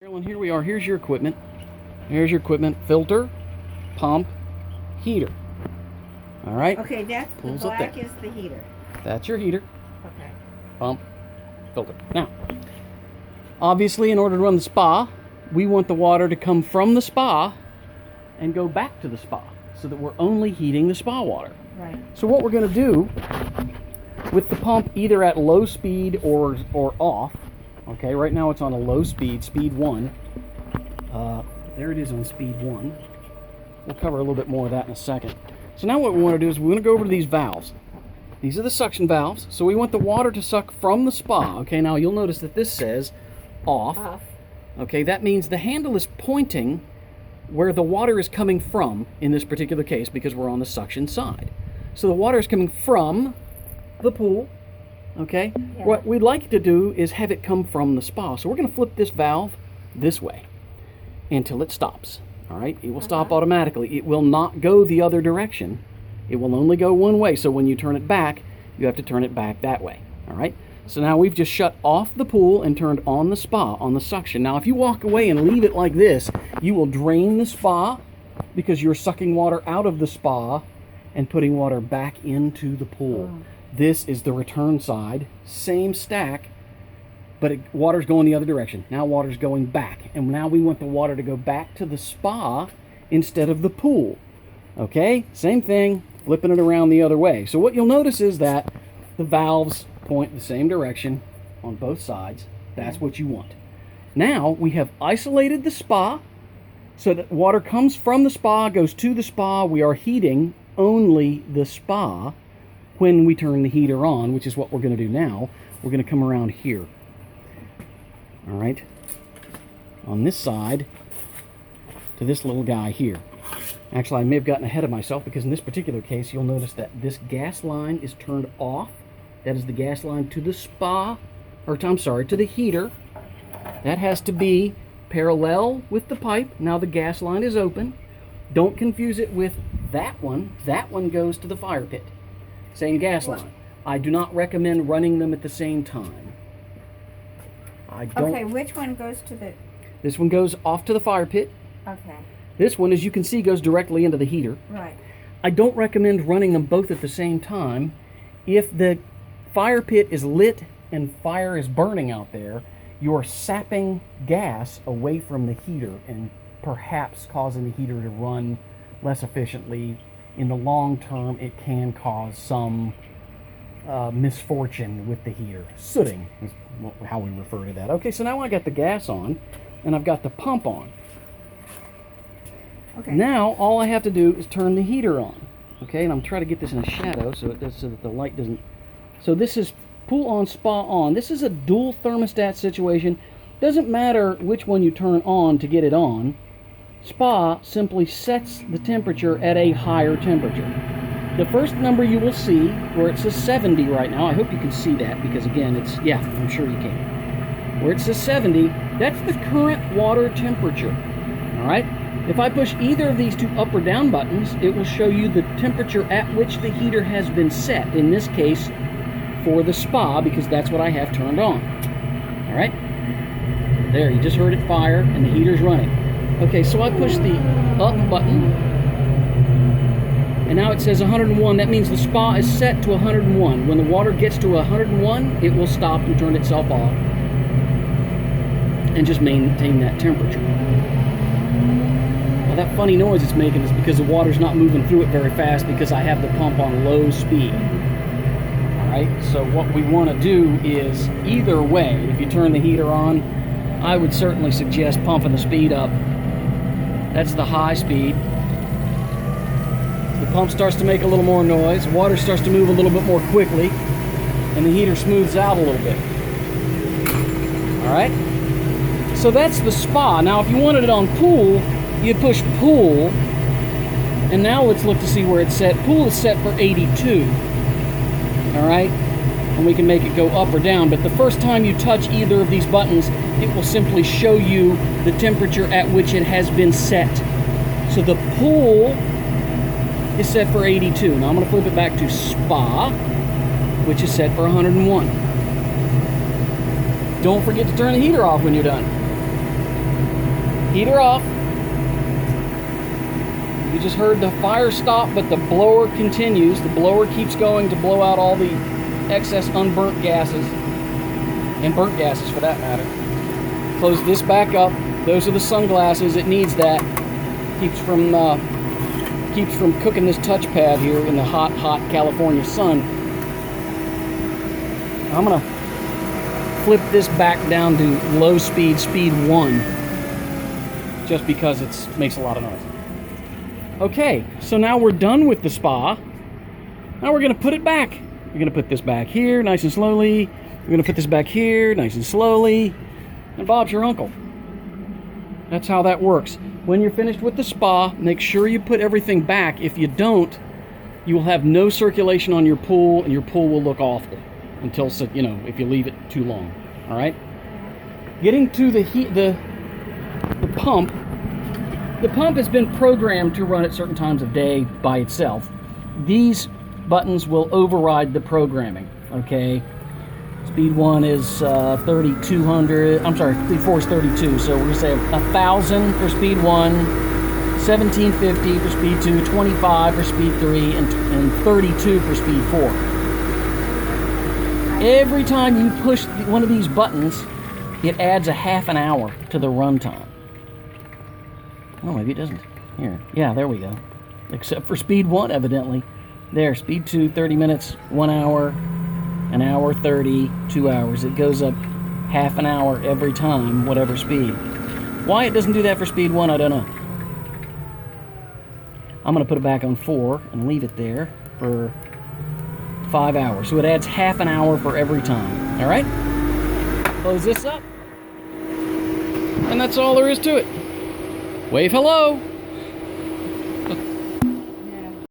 Carolyn, here we are. Here's your equipment. Here's your equipment. Filter, pump, heater. All right? Okay, that's the Pulls up black there. is the heater. That's your heater, Okay. pump, filter. Now, obviously, in order to run the spa, we want the water to come from the spa and go back to the spa so that we're only heating the spa water. Right. So what we're going to do with the pump either at low speed or off, okay, right now it's on a low speed, speed 1. There it is on speed 1. We'll cover a little bit more of that in a second. So now what we want to do is we want to go over to these valves. These are the suction valves. So we want the water to suck from the spa. Okay, now you'll notice that this says off. Okay, that means the handle is pointing where the water is coming from in this particular case because we're on the suction side. So the water is coming from the pool. Okay, Yeah. What we'd like to do is have it come from the spa. So we're going to flip this valve this way until it stops. All right, it will stop automatically. It will not go the other direction. It will only go one way. So when you turn it back, you have to turn it back that way. All right, so now we've just shut off the pool and turned on the spa, on the suction. Now if you walk away and leave it like this, you will drain the spa because you're sucking water out of the spa and putting water back into the pool. This is the return side, same stack, but water's going the other direction. Now water's going back, and now we want the water to go back to the spa instead of the pool. Okay, same thing, flipping it around the other way. So what you'll notice is that the valves point the same direction on both sides. That's what you want. Now we have isolated the spa so that water comes from the spa, goes to the spa. We are heating only the spa when we turn the heater on, which is what we're going to do now. We're going to come around here. All right, on this side to this little guy here. Actually, I may have gotten ahead of myself because in this particular case, you'll notice that this gas line is turned off. That is the gas line to the spa, or I'm sorry, to the heater. That has to be parallel with the pipe. Now the gas line is open. Don't confuse it with that one. That one goes to the fire pit. Same gas line. I do not recommend running them at the same time. I don't. Okay, which one goes to the... This one goes off to the fire pit. Okay, This one, as you can see, goes directly into the heater. right. I don't recommend running them both at the same time. If the fire pit is lit and fire is burning out there, you're sapping gas away from the heater and perhaps causing the heater to run less efficiently. In the long term, it can cause some misfortune with the heater. Sooting is how we refer to that. Okay, so now I got the gas on and I've got the pump on. Okay. Now all I have to do is turn the heater on. Okay, and I'm trying to get this in a shadow so that the light doesn't. So this is pool on, spa on. This is a dual thermostat situation. Doesn't matter which one you turn on to get it on. Spa simply sets the temperature at a higher temperature. The first number you will see, where it says 70 right now, I hope you can see that because again, it's, yeah, I'm sure you can. Where it says 70, that's the current water temperature. All right? If I push either of these two up or down buttons, it will show you the temperature at which the heater has been set. In this case, for the spa, because that's what I have turned on. All right? There, you just heard it fire and the heater's running. Okay, so I push the up button, and now it says 101. That means the spa is set to 101. When the water gets to 101, it will stop and turn itself off and just maintain that temperature. Now that funny noise it's making is because the water's not moving through it very fast because I have the pump on low speed. Alright, so what we want to do is, either way, if you turn the heater on, I would certainly suggest pumping the speed up. That's the high speed. The pump starts to make a little more noise, water starts to move a little bit more quickly, and the heater smooths out a little bit. Alright? So that's the spa. Now if you wanted it on pool, you'd push pool, and now let's look to see where it's set. Pool is set for 82. Alright? And we can make it go up or down, but the first time you touch either of these buttons, it will simply show you the temperature at which it has been set. So the pool is set for 82. Now I'm going to flip it back to spa, which is set for 101. Don't forget to turn the heater off when you're done. heater off. You just heard the fire stop, but the blower continues. The blower keeps going to blow out all the excess unburnt gases, and burnt gases for that matter. Close this back up. Those are the sunglasses. It needs that. Keeps from cooking this touchpad here in the hot California sun. I'm gonna flip this back down to low speed, speed 1, just because it makes a lot of noise. Okay, so now we're done with the spa. Now we're gonna put it back. We're gonna put this back here, nice and slowly. We're gonna put this back here, nice and slowly. And Bob's your uncle. That's how that works. When you're finished with the spa, make sure you put everything back. If you don't, you will have no circulation on your pool, and your pool will look awful until, you know, if you leave it too long. All right. Getting to the pump. The pump has been programmed to run at certain times of day by itself. These buttons will override the programming. Okay. Speed 1 is 3,200. I'm sorry, speed 4 is 32. So we're gonna say 1,000 for speed 1, 1,750 for speed 2, 25 for speed 3, and 32 for speed 4. Every time you push one of these buttons, it adds a half an hour to the runtime. Oh, maybe it doesn't. Here, yeah, there we go. Except for speed 1, evidently. There, speed 2, 30 minutes, 1 hour. An hour 30, 2 hours. It goes up half an hour every time, whatever speed. Why it doesn't do that for speed 1, I don't know. I'm going to put it back on 4 and leave it there for 5 hours. So it adds half an hour for every time. All right? Close this up. And that's all there is to it. Wave hello.